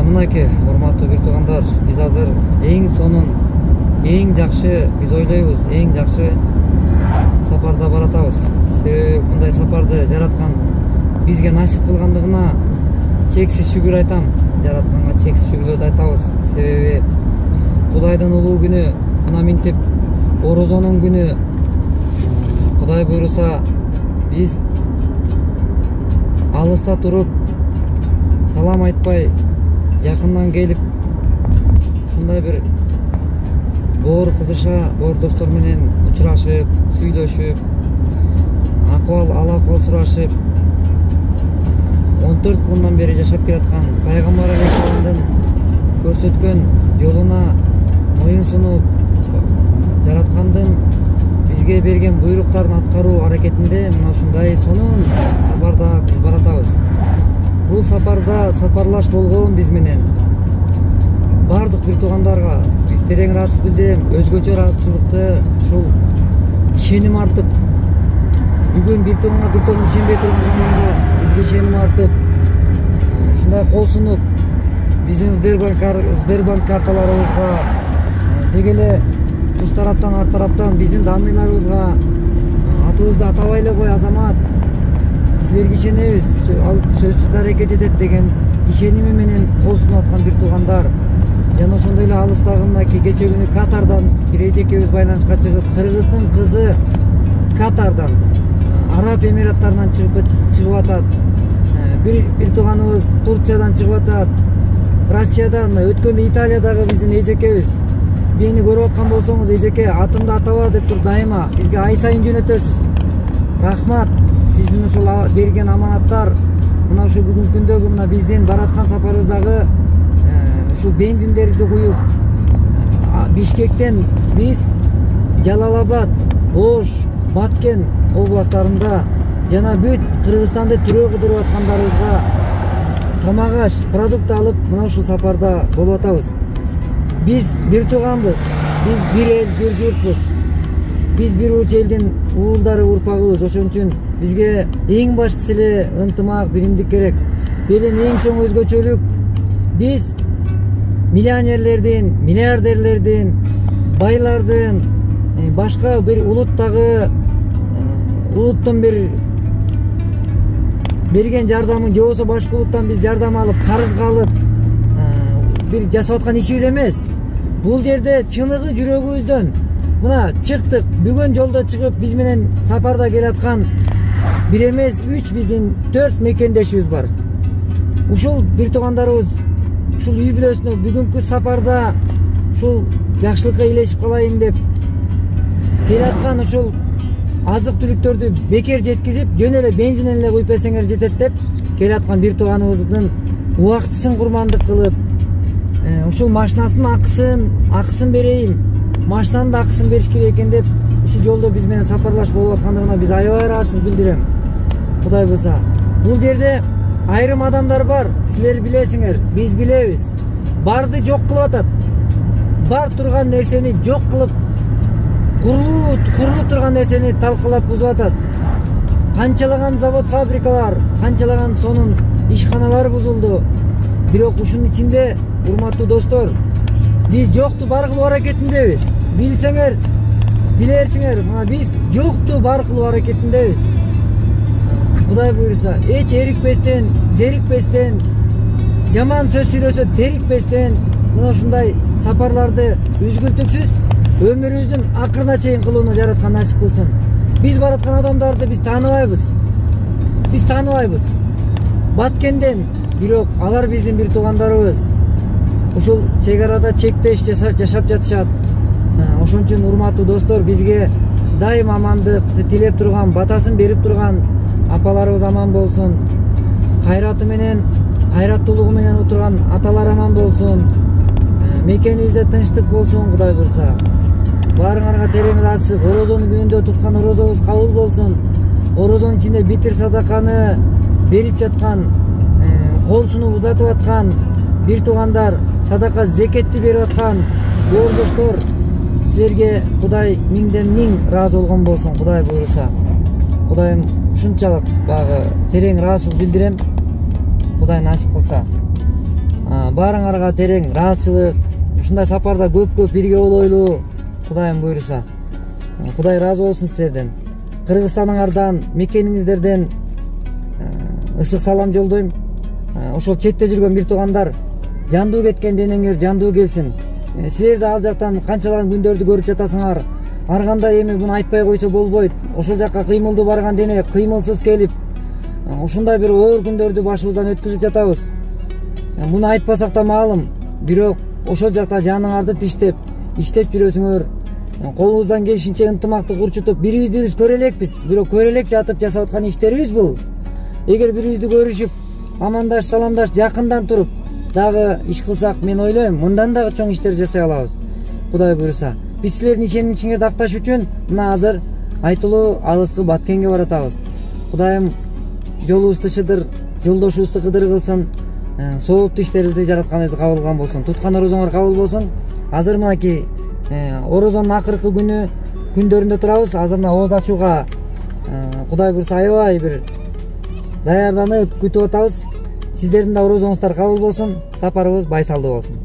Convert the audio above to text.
мынакей урматтуу бир туугандар, биз азыр эң сонун, эң жакшы, биз ойлойбуз, эң жакшы сапарда баратабыз. Себеби мындай сапарды жараткан бизге насип кылгандыгына чексиз шүгүр айтам. Жаратканга чексиз шүгүрлөрдү айтабыз. Себеби Кудайдын улуу күнү, мына минтип орозонун күнү, Кудай буйруса биз алыста туруп салам айтпай жакындан келип мындай бир боор кызыша, боор достор менен учурашып, сүйлөшүп, ал-акыбал сурашып 14 жылдан бери жашап келаткан пайгамбар алейхисаламдын көрсөткөн жолуна моюн сунуп, жараткандын бизге берген буйруктарын аткаруу аракетинде мына ушундай сонун сапарда биз баратабыз. Бул сапарда сапарлаш болгон биз менен бардык бир туугандарга биз терең ыраазычылык билдирем. Өзгөчө ыраазычылыкты ушул ишеним артып, бүгүн бир туган ишенбей турган заманда бизге ишеним артып, ушундай кол сунуп, биздин Сбербанк карталарыбызга, деги эле туш тараптан, ар тараптан биздин данныйларыбызга атыбызды атабай эле кой Азамат, силерге ишенебиз, ал сөзсүз аракет этет деген ишеними менен кол сунуп аткан бир туугандар. Жана ошондой эле алыстагы мынакей кече күнү Катардан бир эжекебиз байланышка чыгып, Кыргыздын кызы Катардан, Араб Эмираттарынан чыгып атат. Бир тууганыбыз Турциядан чыгып атат. Россиядан, өткөндө Италиядагы биздин эжекебиз. Мени көрүп аткан болсоңуз, эжеке, атымды атаба деп туруп дайыма бизге ай сайын жөнөтөсүз. Рахмат, сиздин ушул берген аманаттар мына ушул бүгүнкү күндөгү мына биздин бараткан сапарыбыздагы ушул бензиндерди куюп, Бишкектен биз Жалал-Абад, Ош, Баткен областтарында жана бүт Кыргызстанды түрөө кыдырып аткандарыбызга тамак-аш, продукт алып мына ушул сапарда болуп атабыз. Биз бир тууганбыз, биз бир эл, бир журтпуз. Биз бир уч элдин уулдары, урпагыбыз. Ошон үчүн бизге эң башкысы эле ынтымак, биримдик керек. Белен эң чоң өзгөчөлүк биз миллионерлердин, миллиардерлердин, байлардын, башка бир улуттун бир берген жардамын, же болбосо башка улуттан биз жардам алып, карызга алып бир жасап аткан ишибиз эмес. Бул жерде чыныгы жүрөгүбүздөн мына чыктык. Бүгүн жолдо чыгып биз менен сапарда келаткан бир эмес, 3 биздин 4 мекендешибиз бар. Ушул бир туугандарыбыз ушул үй бүлөсүнө бүгүнкү сапарда ушул жакшылыкка илешип калайын деп келаткан ушул азык-түлүктөрдү бекер жеткизип, жөн эле бензин эле куюп берсеңер жетет деп келаткан бир тууганыбыздын убактысын курмандык кылып, ушул машинасынын акысын берейин, машинанын да акысын бериш керек экен деп ушул жолдо биз менен сапарлаш болуп аткандыгына биз аябай ыраазычылык билдирем. Кудай буйруса. Бул жерде айрым адамдар бар, силер билесиңер, биз билебиз. Барды жок кылып атат. Бар турган нерсени жок кылып, курулуп турган нерсени талкалап бузуп атат. Канчалаган завод, фабрикалар, канчалаган сонун ишканалар бузулду. Бирок ушунун ичинде, урматтуу достор, биз жокту бар кылуу аракетиндебиз. Билсеңер, билерсиңер, мына биз жокту бар кылуу аракетиндебиз. Кудай буйруса, эч эрикпестен, зерикпестен, жаман сөз сүйлөсө терикпестен, мына ушундай сапарларды үзгүлтүксүз өмүрүбүздүн акырына чейин кылууну жараткан насип кылсын. Биз бараткан адамдарды биз тааныбайбыз. Биз тааныбайбыз. Баткенден, бирок алар биздин бир туугандарыбыз. Ушул чек арада чектеш жашап жатышат. Ошон үчүн урматтуу достор, бизге дайым амандыкты тилеп турган, батасын берип турган апаларыбыз аман болсун. Кайраты менен, кайраттуулугу менен отурган аталар аман болсун. Мекенибизде тынчтык болсун, Кудай буйруса. Баарыңарга терең ыраазычылык. Орозонун күнүндө туткан орозобуз кабыл болсун. Орозонун ичинде битир садаканы берип жаткан, кол сунуп узатып аткан бир туугандар, садака зекетти берип аткан жолдоштор, силерге Кудай миңден миң ыраазы болгон болсун, Кудай буйруса. Кудайым ушунчалык багы терең ыраазычылык билдирем. Кудай насип кылса. баарыңарга терең ыраазычылык, ушундай сапарда көп бирге болойлу. Кудайым буйруса. Кудай ыраазы болсун силерден. Кыргызстаныңардан, мекениңиздерден ысык салам жолдойм. Ошол четте жүргөн бир туугандар, жандуу кеткен денеңер жандуу келсин. Силер да ал жактан канчалаган күндөрдү көрүп жатасыңар. Ар кандай эми буну айтпай койсо болбойт. Ошол жакка кыймылдуу барган дене кыймылсыз келип, ушундай бир оор күндөрдү башыбыздан өткүзүп жатабыз. Буну айтпасак да маалым, бирок ошол жакта жаныңарды иштеп жүрөсүңөр. Колубуздан келишинче ынтымакты курчутуп, бирибизди биз көрө элекпиз, бирок көрө элек жатып жасап аткан иштерибиз бул. Эгер бирибизди көрүшүп, амандаш, саламдаш, жакындан туруп дагы иш кылсак, мен ойлойм, мындан дагы чоң иштер жасай алабыз. Кудай буйруса. Биз силердин ишенимиңерди акташ үчүн мына азыр айтылуу алыскы Баткенге баратабыз. Кудайым жолубузду шыдыр, жолдошубузду кыдыр кылсын. Сооптуу иштерибизди жараткан өзү кабыл кылган болсун. Туткан орозоңор кабыл болсун. Азыр мынакей орозонун акыркы күндөрүндө турабыз. Азыр мына ооз ачууга Кудай буйруса аябай бир даярданып күтүп атабыз. Сиздердин да орозоңуздар кабыл болсун. Сапарыбыз байсалдуу болсун.